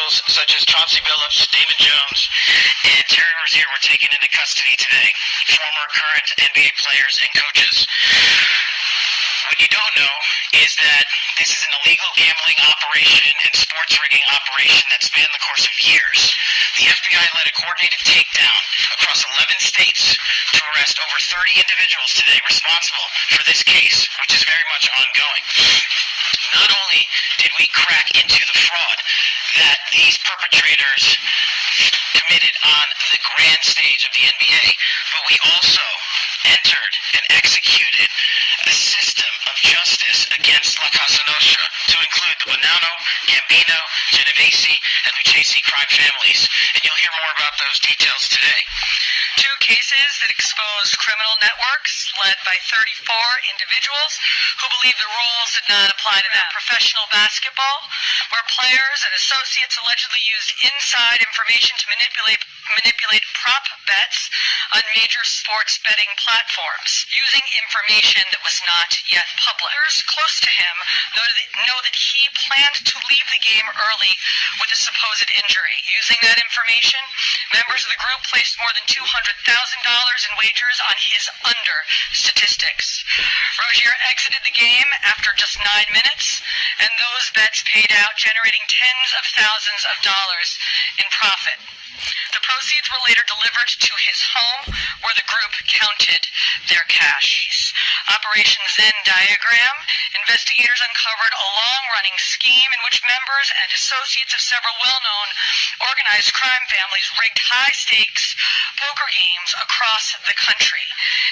individuals such as Chauncey Billups, Damon Jones, and Terry Rozier were taken into custody today. Former, current NBA players and coaches. What you don't know is that this is an illegal gambling operation and sports rigging operation that spanned the course of years. The FBI led a coordinated takedown across 11 states to arrest over 30 individuals today responsible for this case, which is very much ongoing. Not only did we crack into the fraud that these perpetrators committed on the grand stage of the NBA, but we also entered and executed a system of justice against La Casa Nostra to include the Bonanno, Gambino, Genovese, and Lucchese crime families. And you'll hear more about those details today. Two cases that exposed criminal networks led by 34 individuals who believe the rules did not apply to them. Professional basketball, where players and associates allegedly used inside information to manipulate prop bets on major sports betting platforms, using information that was not yet public. Players close to him know that he planned to leave the game early with a supposed injury. Using that information, members of the group placed more than $200,000 in wagers on his under statistics. Rozier exited the game after just 9 minutes, and those bets paid out, generating tens of thousands of dollars in profit. The proceeds were later delivered to his home, where the group counted their cash. Operation Zen Diagram, investigators uncovered a long-running scheme in which members and associates of several well-known organized crime families rigged high-stakes poker games across the country.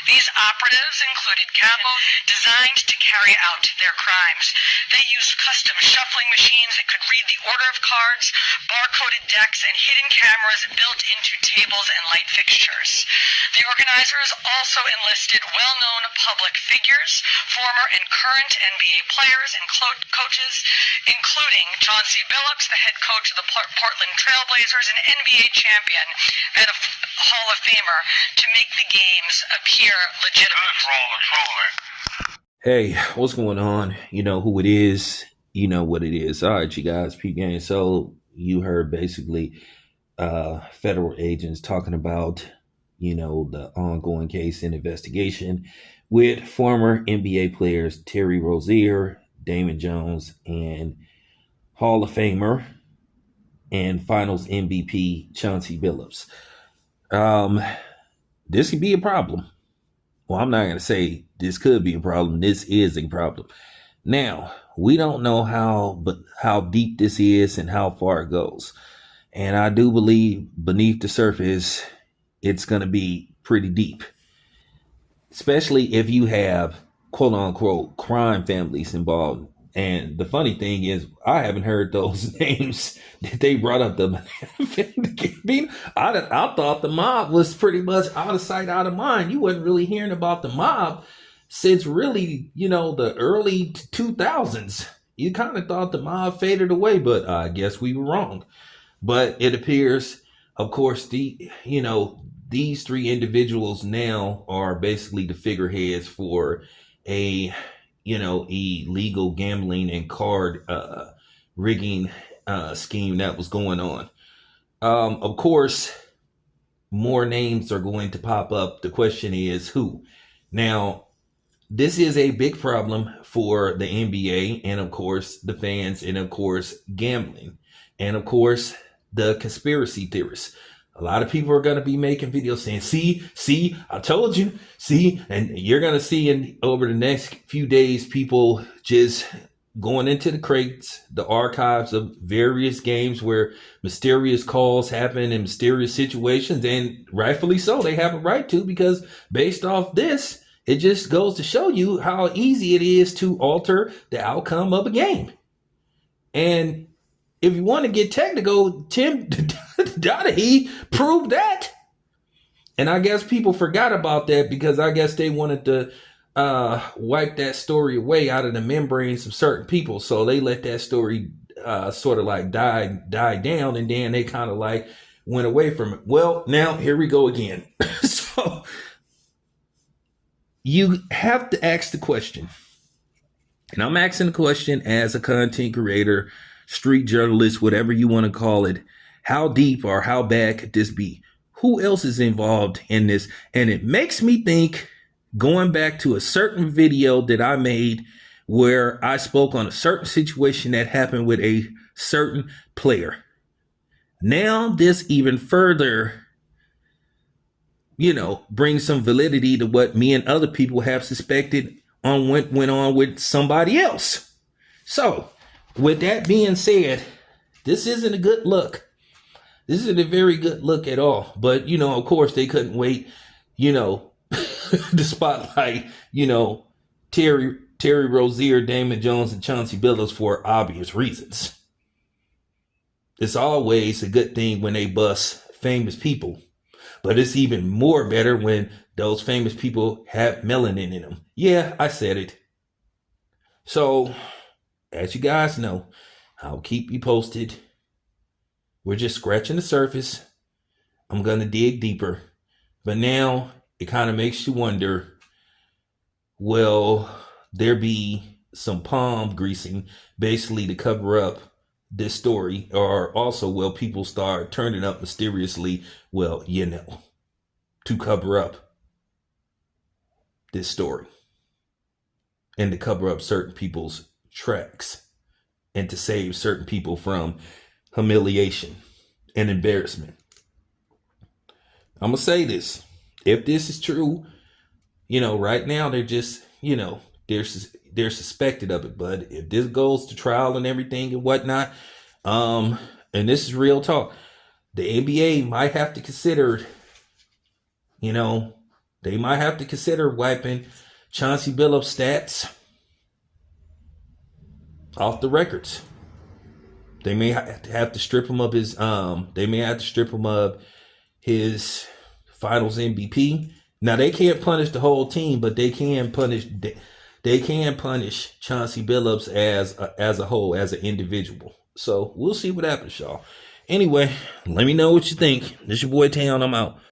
These operatives included capos designed to carry out their crimes. They used custom shuffling machines that could read the order of cards, barcoded decks, and hidden cameras built into tables and light fixtures. The organizers also enlisted well-known public figures, former and current NBA players and coaches, including Chauncey Billups, the head coach of the Portland Trailblazers, an NBA champion and a Hall of Famer, to make the games appear legitimate. Hey, what's going on? You know who it is. You know what it is. All right, you guys, P-Gang. So you heard basically federal agents talking about, the ongoing case and investigation with former NBA players Terry Rozier, Damon Jones, and Hall of Famer and Finals MVP Chauncey Billups. This could be a problem. Well, I'm not going to say this could be a problem. This is a problem. Now, we don't know how deep this is and how far it goes. And I do believe beneath the surface, it's going to be pretty deep, especially if you have quote unquote crime families involved. And the funny thing is, I haven't heard those names that they brought up. I thought the mob was pretty much out of sight, out of mind. You wasn't really hearing about the mob since really, the early 2000s. You kind of thought the mob faded away, but I guess we were wrong. But it appears, of course, these three individuals now are basically the figureheads for a illegal gambling and card rigging scheme that was going on. Of course, more names are going to pop up. The question is who? Now, this is a big problem for the NBA and, of course, the fans and, of course, gambling. And, of course, the conspiracy theorists. A lot of people are going to be making videos saying, see, I told you, see, and you're going to see over the next few days, people just going into the crates, the archives of various games where mysterious calls happen in mysterious situations, and rightfully so. They have a right to, because based off this, it just goes to show you how easy it is to alter the outcome of a game. And if you want to get technical, Tim Donaghy proved that. And I guess people forgot about that because I guess they wanted to wipe that story away out of the membranes of certain people. So they let that story sort of like die down, and then they kind of like went away from it. Well, now here we go again. So you have to ask the question, and I'm asking the question as a content creator street journalists, whatever you want to call it. How deep or how bad could this be? Who else is involved in this? And it makes me think, going back to a certain video that I made where I spoke on a certain situation that happened with a certain player. Now this even further, brings some validity to what me and other people have suspected went on with somebody else. So with that being said, this isn't a good look. This isn't a very good look at all. But, of course, they couldn't wait, to spotlight, Terry Rozier, Damon Jones, and Chauncey Billups for obvious reasons. It's always a good thing when they bust famous people. But it's even more better when those famous people have melanin in them. Yeah, I said it. So, as you guys know, I'll keep you posted. We're just scratching the surface. I'm going to dig deeper. But now it kind of makes you wonder, will there be some palm greasing basically to cover up this story? Or also will people start turning up mysteriously, to cover up this story and to cover up certain people's tracks and to save certain people from humiliation and embarrassment? I'm going to say this. If this is true, right now they're just, they're suspected of it. But if this goes to trial and everything and whatnot, and this is real talk, the NBA might have to consider, they might have to consider wiping Chauncey Billups' stats off the records. They may have to strip him of his finals MVP. Now they can't punish the whole team, but they can punish Chauncey Billups as a whole, as an individual. So we'll see what happens, y'all. Anyway, let me know what you think. This your boy Town. I'm out.